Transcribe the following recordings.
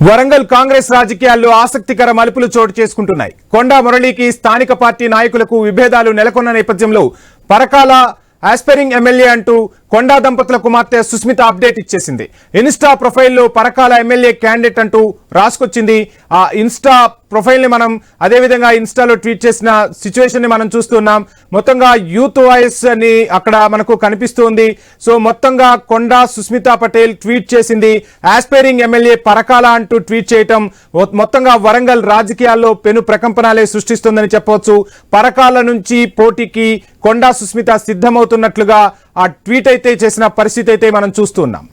వరంగల్ కాంగ్రెస్ రాజకీయాల్లో ఆసక్తికర మలుపులు చోటు చేసుకుంటున్నాయి. కొండా మురళీకి స్థానిక పార్టీ నాయకులకు విభేదాలు నెలకొన్న నేపథ్యంలో పరకాల ఆస్పైరింగ్ ఎమ్మెల్యే అంటూ కొండా దంపతుల కుమార్తె సుస్మిత అప్డేట్ ఇచ్చేసింది. ఇన్స్టా ప్రొఫైల్లో పరకాల ఎమ్మెల్యే క్యాండిడేట్ అంటూ రాసుకొచ్చింది. ఆ ఇన్స్టా ప్రొఫైల్ ని మనం అదేవిధంగా ఇన్స్టాలో ట్వీట్ చేసిన సిచ్యువేషన్ ని మనం చూస్తున్నాం. మొత్తంగా యూత్ వాయిస్ అని అక్కడ మనకు కనిపిస్తుంది. సో మొత్తంగా కొండా సుస్మిత పటేల్ ట్వీట్ చేసింది. ఆస్పైరింగ్ ఎమ్మెల్యే పరకాల అంటూ ట్వీట్ చేయటం మొత్తంగా వరంగల్ రాజకీయాల్లో పెను ప్రకంపనాలే సృష్టిస్తుందని చెప్పవచ్చు. పరకాల నుంచి పోటీకి కొండా సుస్మిత సిద్ధమవుతున్నట్లుగా ఆ ట్వీట్ అయితే చేసిన పరిస్థితి అయితే మనం చూస్తున్నాం.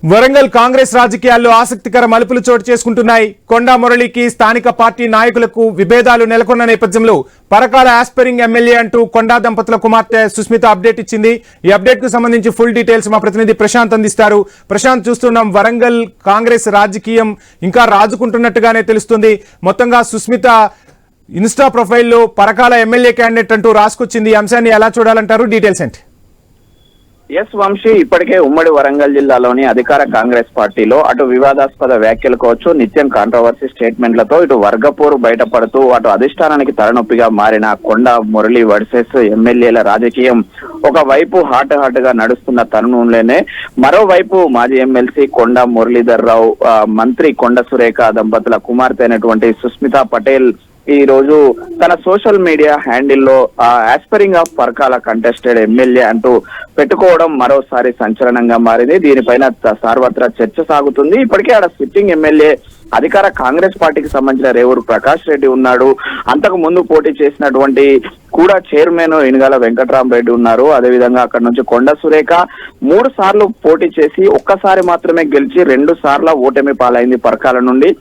వరంగల్ కాంగ్రెస్ రాజకీయాల్లో ఆసక్తికర మలుపులు చోటు చేసుకుంటున్నాయి. కొండా మురళికి స్థానిక పార్టీ నాయకులకు విభేదాలు నెలకొన్న నేపథ్యంలో పరకాల ఆస్పైరింగ్ ఎమ్మెల్యే అంటూ కొండా దంపతుల కుమార్తె సుస్మిత అప్డేట్ ఇచ్చింది. ఈ అప్డేట్ కు సంబంధించి ఫుల్ డీటెయిల్స్ మా ప్రతినిధి ప్రశాంత్ అందిస్తారు. ప్రశాంత్, చూస్తున్నాం వరంగల్ కాంగ్రెస్ రాజకీయం ఇంకా రాజుకుంటున్నట్టుగానే తెలుస్తుంది. మొత్తంగా సుస్మిత ఇన్స్టా ప్రొఫైల్లో పరకాల ఎమ్మెల్యే క్యాండిడేట్ అంటూ రాసుకొచ్చింది. ఈ అంశాన్ని ఎలా చూడాలంటారు? డీటెయిల్స్ ఏంటి? ఎస్ వంశీ, ఇప్పటికే ఉమ్మడి వరంగల్ జిల్లాలోని అధికార కాంగ్రెస్ పార్టీలో అటు వివాదాస్పద వ్యాఖ్యలు కావచ్చు, నిత్యం కాంట్రవర్సీ స్టేట్మెంట్లతో ఇటు వర్గపోరు బయటపడుతూ అటు అధిష్టానానికి తలనొప్పిగా మారిన కొండా మురళి వర్సెస్ ఎమ్మెల్యేల రాజకీయం ఒకవైపు హాట్ గా నడుస్తున్న తరుణంలోనే మరోవైపు మాజీ ఎమ్మెల్సీ కొండా మురళీధర్ రావు, మంత్రి కొండ సురేఖ దంపతుల కుమార్తె అయినటువంటి సుస్మిత పటేల్ ఈ రోజు తన సోషల్ మీడియా హ్యాండిల్లో aspiring of Parakala contested MLA అంటూ పెట్టుకోవడం మరోసారి సంచలనంగా మారింది. దీనిపైన సర్వత్రా చర్చ సాగుతుంది. ఇప్పటికే ఆడ సిట్టింగ్ ఎమ్మెల్యే అధికార కాంగ్రెస్ పార్టీకి సంబంధించిన రేవూరు ప్రకాష్ రెడ్డి ఉన్నాడు. అంతకు ముందు పోటీ చేసినటువంటి కూడా చైర్మన్ ఇనుగాల వెంకట్రామరెడ్డి ఉన్నారు. అదేవిధంగా అక్కడ నుంచి కొండ సురేఖ 3 సార్లు పోటీ చేసి ఒక్కసారి మాత్రమే గెలిచి 2 సార్ల ఓటమి పాలైంది పరకాల నుండి.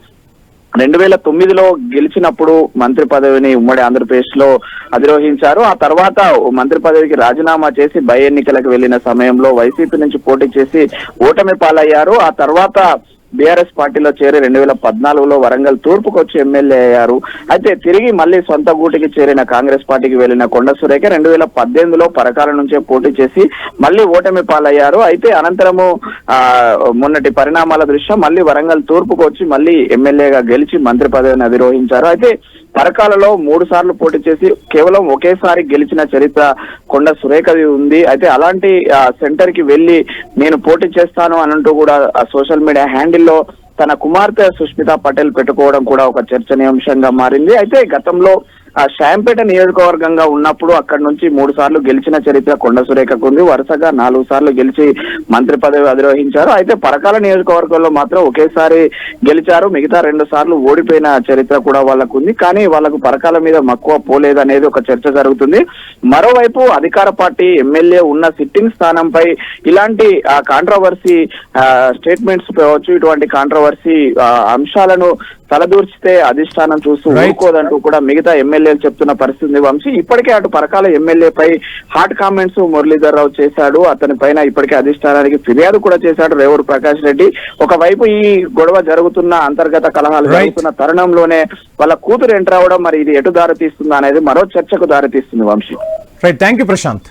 2009లో గెలిచినప్పుడు మంత్రి పదవిని ఉమ్మడి ఆంధ్రప్రదేశ్ లో అధిరోహించారు. ఆ తర్వాత మంత్రి పదవికి రాజీనామా చేసి బై ఎన్నికలకు వెళ్లిన సమయంలో వైసీపీ నుంచి పోటీ చేసి ఓటమి పాలయ్యారు. ఆ తర్వాత బీఆర్ఎస్ పార్టీలో చేరి 2014లో వరంగల్ తూర్పుకు వచ్చి ఎమ్మెల్యే అయ్యారు. అయితే తిరిగి మళ్ళీ సొంత గూటికి చేరిన కాంగ్రెస్ పార్టీకి వెళ్లిన కొండ సురేఖ 2018లో పరకాల నుంచే పోటీ చేసి మళ్ళీ ఓటమి పాలయ్యారు. అయితే అనంతరము మొన్నటి పరిణామాల దృష్ట్యా మళ్ళీ వరంగల్ తూర్పుకు వచ్చి మళ్ళీ ఎమ్మెల్యేగా గెలిచి మంత్రి పదవిని అధిరోహించారు. అయితే పరకాలలో 3 సార్లు పోటీ చేసి కేవలం ఒకేసారి గెలిచిన చరిత్ర కొండ సురేఖది ఉంది. అయితే అలాంటి సెంటర్ కి వెళ్లి నేను పోటీ చేస్తాను అనంటూ కూడా సోషల్ మీడియా హ్యాండిల్లో తన కుమార్తె సుస్మిత పటేల్ పెట్టుకోవడం కూడా ఒక చర్చనీయాంశంగా మారింది. అయితే గతంలో శాంపేట నియోజకవర్గంగా ఉన్నప్పుడు అక్కడి నుంచి 3 సార్లు గెలిచిన చరిత్ర కొండ సురేఖకు ఉంది. వరుసగా 4 సార్లు గెలిచి మంత్రి పదవి అధిరోహించారు. అయితే పరకాల నియోజకవర్గంలో మాత్రం ఒకేసారి గెలిచారు. మిగతా 2 సార్లు ఓడిపోయిన చరిత్ర కూడా వాళ్ళకు ఉంది. కానీ వాళ్ళకు పరకాల మీద మక్కువ పోలేదనేది ఒక చర్చ జరుగుతుంది. మరోవైపు అధికార పార్టీ ఎమ్మెల్యే ఉన్న సిట్టింగ్ స్థానంపై ఇలాంటి కాంట్రవర్సీ స్టేట్మెంట్స్ కావచ్చు, ఇటువంటి కాంట్రవర్సీ అంశాలను తలదూర్చితే అధిష్టానం చూస్తూ ఊరుకోదంటూ కూడా మిగతా ఎమ్మెల్యేలు చెప్తున్న పరిస్థితి వంశీ. ఇప్పటికే అటు పరకాల ఎమ్మెల్యేపై హాట్ కామెంట్స్ మురళీధర్ రావు చేశాడు. అతని పైన ఇప్పటికే అధిష్టానానికి ఫిర్యాదు కూడా చేశాడు రేవూరు ప్రకాష్ రెడ్డి. ఒకవైపు ఈ గొడవ జరుగుతున్న అంతర్గత కలహాలు జరుగుతున్న తరుణంలోనే వాళ్ళ కూతురు ఎంటర్ అవడం మరి ఇది ఎటు దారి తీస్తుందా అనేది మరో చర్చకు దారి తీస్తుంది Vamshi. Right, thank you Prashanth.